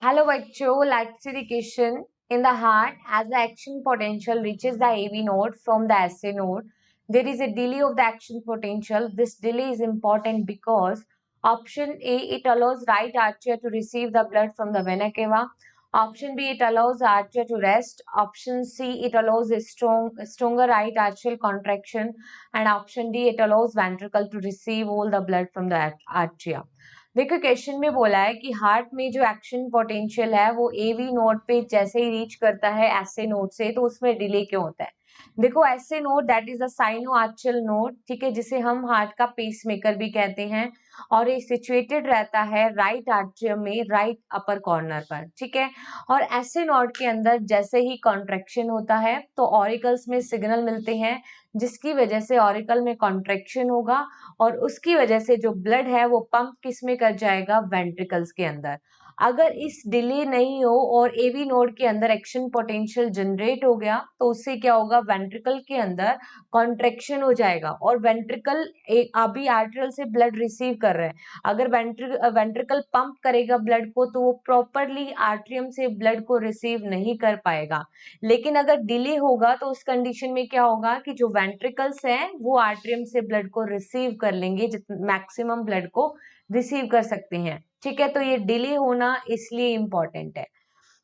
Hello, bachcho. Let's see the question. In the heart, as the action potential reaches the AV node from the SA node, there is a delay of the action potential. This delay is important because option A, it allows right artery to receive the blood from the vena cava. Option B, it allows artery to rest. Option C, it allows a stronger right atrial contraction. And option D, it allows ventricle to receive all the blood from the artery. देखो question में बोला है कि heart में जो action potential है वो AV node पे जैसे ही रीच करता है एसए नोड से तो उसमें डिले क्यों होता है। देखो SA node that is a sinoatrial node, ठीक है, जिसे हम हार्ट का पेस मेकर भी कहते हैं और ये सिचुएटेड रहता है राइट आर्ट्रियम में राइट अपर कॉर्नर पर, ठीक है। और एसए नोड के अंदर जैसे ही कॉन्ट्रैक्शन होता है तो ऑरिकल्स में सिग्नल मिलते हैं जिसकी वजह से ऑरिकल में कॉन्ट्रैक्शन होगा और उसकी वजह से जो ब्लड है वो पंप किस में कर जाएगा, वेंट्रिकल्स के अंदर। अगर इस डिले नहीं हो और एवी नोड के अंदर एक्शन पोटेंशियल जनरेट हो गया तो उससे क्या होगा, वेंट्रिकल के अंदर कॉन्ट्रैक्शन हो जाएगा और वेंट्रिकल अभी आर्टरियल से ब्लड रिसीव कर रहा है। अगर वेंट्रिकल पंप करेगा ब्लड को तो वो प्रॉपरली आर्ट्रियम से ब्लड को रिसीव नहीं कर पाएगा। लेकिन अगर डिले होगा तो उस कंडीशन में क्या होगा कि जो वेंट्रिकल्स हैं वो आर्ट्रियम से ब्लड को रिसीव कर लेंगे, मैक्सिमम ब्लड को रिसीव कर सकते हैं, ठीक है। तो ये डिले होना इसलिए इंपॉर्टेंट है।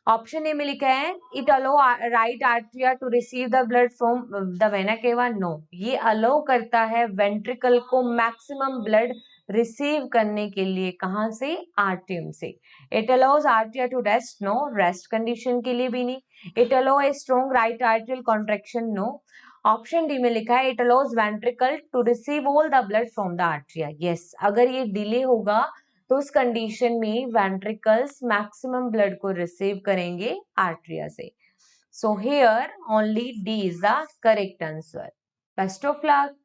ऑप्शन ए में लिखा है it allow right atria to receive the blood from the vena cava. No, ये अलो करता है वेंट्रिकल को मैक्सिमम ब्लड रिसीव करने के लिए। कहां से, आर्ट्रियम से। It allows atria to rest. No, rest condition के लिए भी नहीं। It allow a strong right atrial contraction. No. Option D में लिखा है it allows ventricle to receive all the blood from the atria. Yes, अगर ये डिले होगा तो उस कंडीशन में वेंट्रिकल्स मैक्सिमम ब्लड को रिसीव करेंगे आर्ट्रिया से। So here only D is the correct answer. Best of luck.